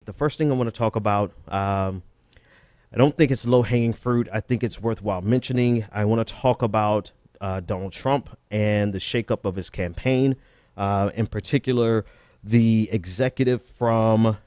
the first thing I want to talk about, I don't think it's low hanging fruit. I think it's worthwhile mentioning. I want to talk about Donald Trump and the shakeup of his campaign, in particular, the executive from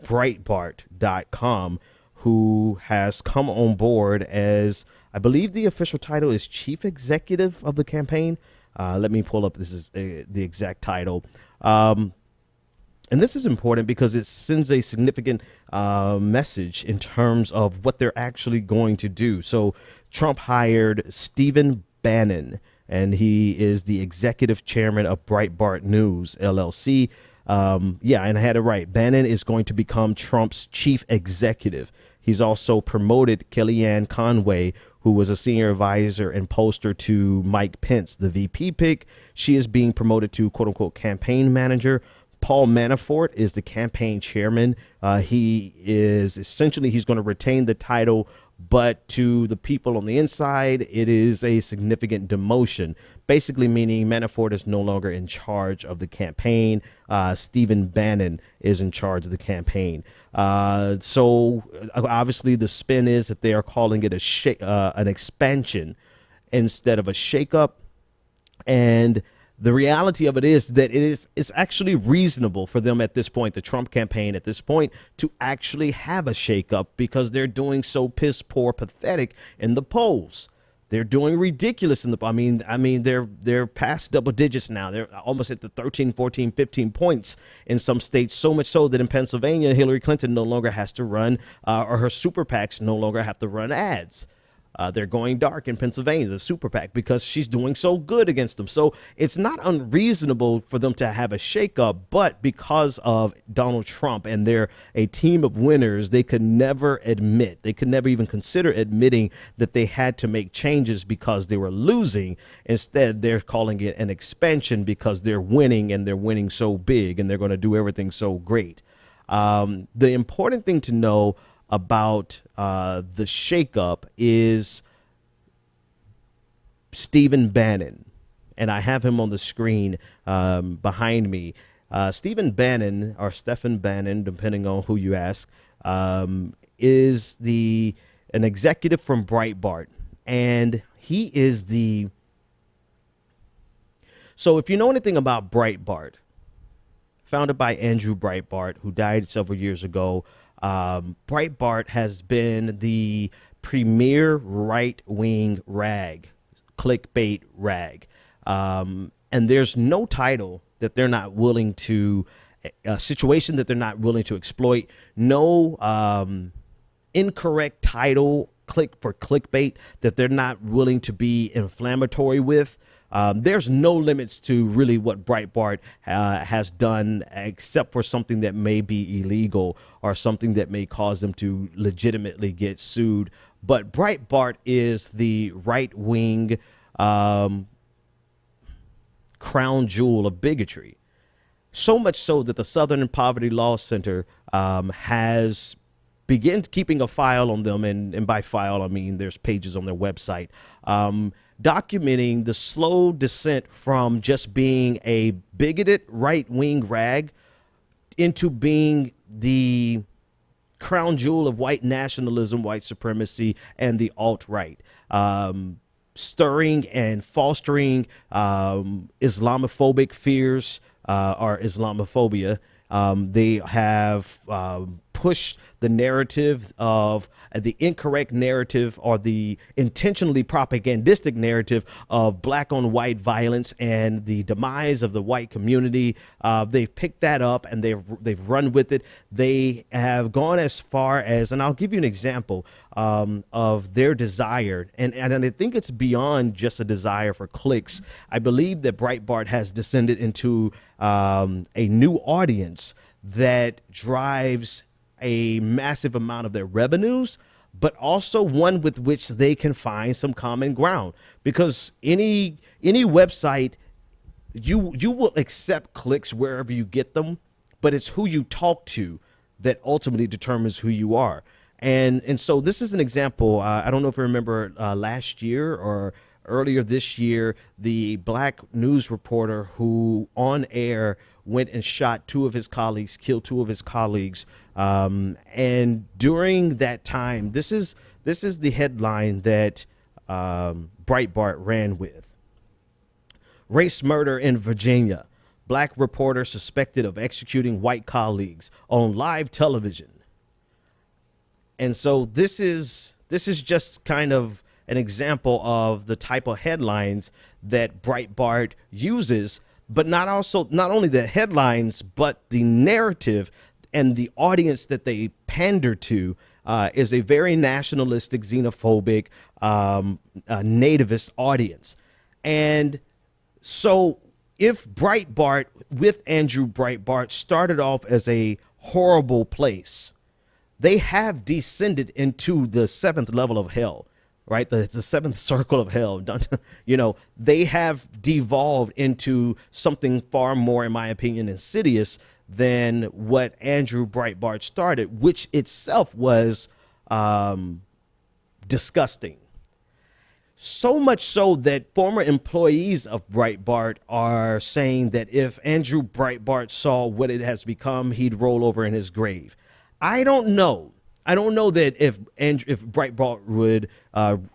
Breitbart.com who has come on board as, I believe the official title is chief executive of the campaign. Let me pull up. This is the exact title. And this is important because it sends a significant message in terms of what they're actually going to do. So Trump hired Stephen Bannon, and he is the executive chairman of Breitbart News, LLC. Yeah, and I had it right. Bannon is going to become Trump's chief executive. He's also promoted Kellyanne Conway, who was a senior advisor and pollster to Mike Pence, the VP pick. She is being promoted to quote unquote campaign manager. Paul Manafort is the campaign chairman. He is essentially, he's going to retain the title, but to the people on the inside, it is a significant demotion, basically meaning Manafort is no longer in charge of the campaign. Stephen Bannon is in charge of the campaign. So obviously the spin is that they are calling it an expansion instead of a shakeup. And the reality of it is that it's actually reasonable for them at this point, the Trump campaign at this point, to actually have a shakeup because they're doing so piss poor, pathetic in the polls. They're doing ridiculous in the, I mean, they're past double digits now. They're almost at the 13, 14, 15 points in some states, so much so that in Pennsylvania, Hillary Clinton no longer has to run, or her super PACs no longer have to run ads. They're going dark in Pennsylvania, the super PAC, because she's doing so good against them. So it's not unreasonable for them to have a shakeup, but because of Donald Trump and they're a team of winners, they could never even consider admitting that they had to make changes because they were losing. Instead, they're calling it an expansion because they're winning, and they're winning so big, and they're going to do everything so great. The important thing to know about the shakeup is Stephen Bannon, and I have him on the screen behind me. Stephen Bannon, or Stephen Bannon, depending on who you ask, is an executive from Breitbart, and he is so if you know anything about Breitbart, founded by Andrew Breitbart, who died several years ago. Breitbart has been the premier right-wing rag, clickbait rag. And there's no title that they're not willing to, a situation that they're not willing to exploit, no incorrect title for clickbait that they're not willing to be inflammatory with. There's no limits to really what Breitbart has done, except for something that may be illegal or something that may cause them to legitimately get sued. But Breitbart is the right-wing crown jewel of bigotry. So much so that the Southern Poverty Law Center has begun keeping a file on them. And by file, I mean there's pages on their website documenting the slow descent from just being a bigoted right-wing rag into being the crown jewel of white nationalism, white supremacy, and the alt-right, stirring and fostering Islamophobic fears or Islamophobia. They have pushed the narrative of the incorrect narrative or the intentionally propagandistic narrative of black on white violence and the demise of the white community. They've picked that up and they've run with it. They have gone as far as, and I'll give you an example of their desire. And I think it's beyond just a desire for clicks. I believe that Breitbart has descended into a new audience that drives a massive amount of their revenues, but also one with which they can find some common ground. Because any website, you will accept clicks wherever you get them, but it's who you talk to that ultimately determines who you are. And so this is an example. I don't know if you remember last year or earlier this year, the black news reporter who on air went and shot two of his colleagues, killed two of his colleagues. And during that time, this is the headline that Breitbart ran with. Race murder in Virginia. Black reporter suspected of executing white colleagues on live television. And so this is just kind of an example of the type of headlines that Breitbart uses, but not only the headlines, but the narrative and the audience that they pander to is a very nationalistic, xenophobic, nativist audience. And so if Breitbart, with Andrew Breitbart, started off as a horrible place, they have descended into the seventh level of hell, right? The seventh circle of hell. You know, they have devolved into something far more, in my opinion, insidious than what Andrew Breitbart started, which itself was disgusting. So much so that former employees of Breitbart are saying that if Andrew Breitbart saw what it has become, he'd roll over in his grave. I don't know. I don't know that if Breitbart would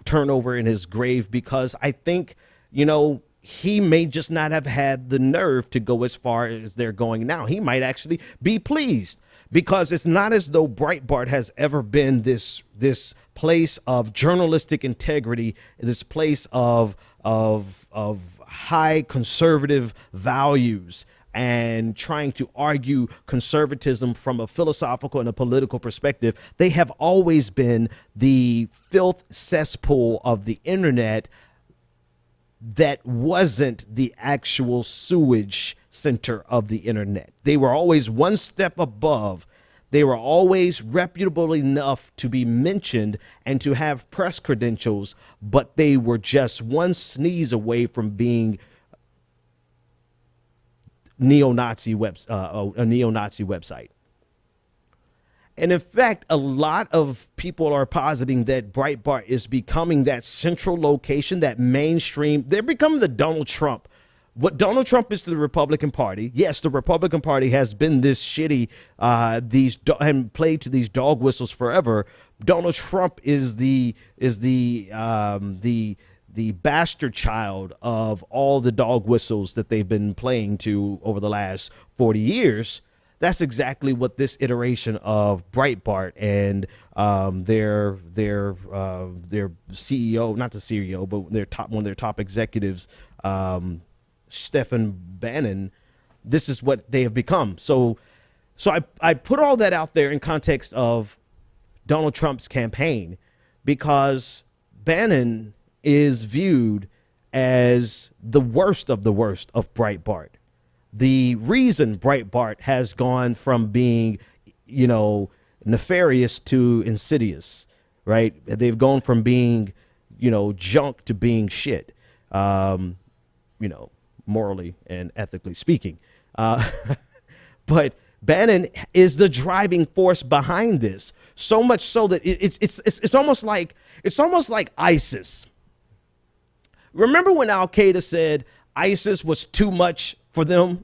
turn over in his grave, because I think, you know, he may just not have had the nerve to go as far as they're going now. He might actually be pleased, because it's not as though Breitbart has ever been this place of journalistic integrity, this place of high conservative values and trying to argue conservatism from a philosophical and a political perspective. They have always been the filth cesspool of the internet that wasn't the actual sewage center of the internet. They were always one step above. They were always reputable enough to be mentioned and to have press credentials, but they were just one sneeze away from being a neo-Nazi website. And in fact, a lot of people are positing that Breitbart is becoming that central location, that mainstream. They're becoming the Donald Trump. What Donald Trump is to the Republican Party. Yes, the Republican Party has been this shitty, and played to these dog whistles forever. Donald Trump is the bastard child of all the dog whistles that they've been playing to over the last 40 years. That's exactly what this iteration of Breitbart and their CEO, not the CEO, but one of their top executives, Stephen Bannon, this is what they have become. So I put all that out there in context of Donald Trump's campaign, because Bannon is viewed as the worst of Breitbart. The reason Breitbart has gone from being, you know, nefarious to insidious, right? They've gone from being, you know, junk to being shit, you know, morally and ethically speaking. But Bannon is the driving force behind this, so much so that it's almost like ISIS. Remember when Al-Qaeda said ISIS was too much for them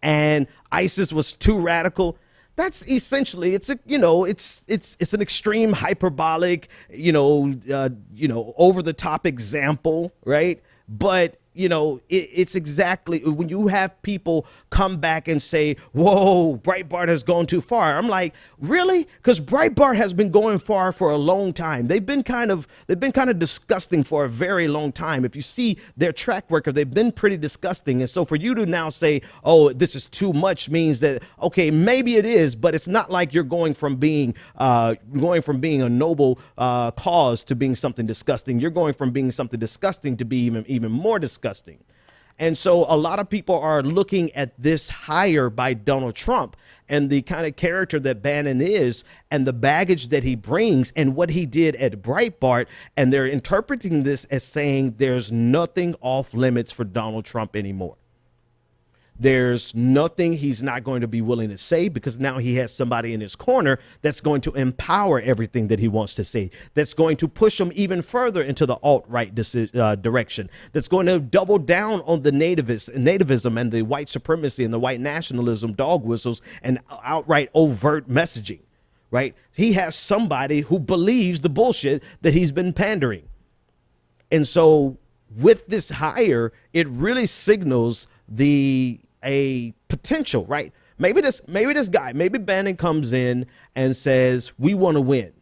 and ISIS was too radical? That's essentially, it's an extreme hyperbolic, over the top example, right? But it's exactly when you have people come back and say, whoa, Breitbart has gone too far. I'm like, really? Because Breitbart has been going far for a long time. They've been kind of disgusting for a very long time. If you see their track record, they've been pretty disgusting. And so for you to now say, oh, this is too much, means that, okay, maybe it is, but it's not like you're going from being a noble cause to being something disgusting. You're going from being something disgusting to be even more disgusting. And so a lot of people are looking at this hire by Donald Trump and the kind of character that Bannon is and the baggage that he brings and what he did at Breitbart. And they're interpreting this as saying there's nothing off limits for Donald Trump anymore. There's nothing he's not going to be willing to say, because now he has somebody in his corner that's going to empower everything that he wants to say, that's going to push him even further into the alt-right direction, that's going to double down on the nativism and the white supremacy and the white nationalism dog whistles and outright overt messaging, right? He has somebody who believes the bullshit that he's been pandering. And so with this hire, it really signals a potential, right? Maybe this guy, maybe Bannon comes in and says, we want to win.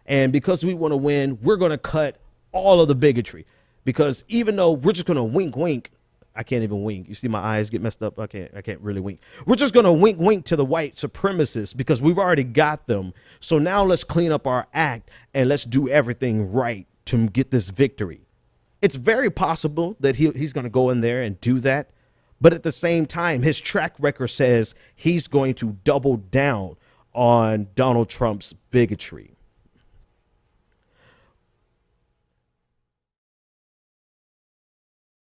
And because we want to win, we're going to cut all of the bigotry, because even though we're just going to wink, I can't even wink. You see my eyes get messed up. I can't really wink. We're just going to wink to the white supremacists because we've already got them. So now let's clean up our act and let's do everything right to get this victory. It's very possible that he's going to go in there and do that. But at the same time, his track record says he's going to double down on Donald Trump's bigotry.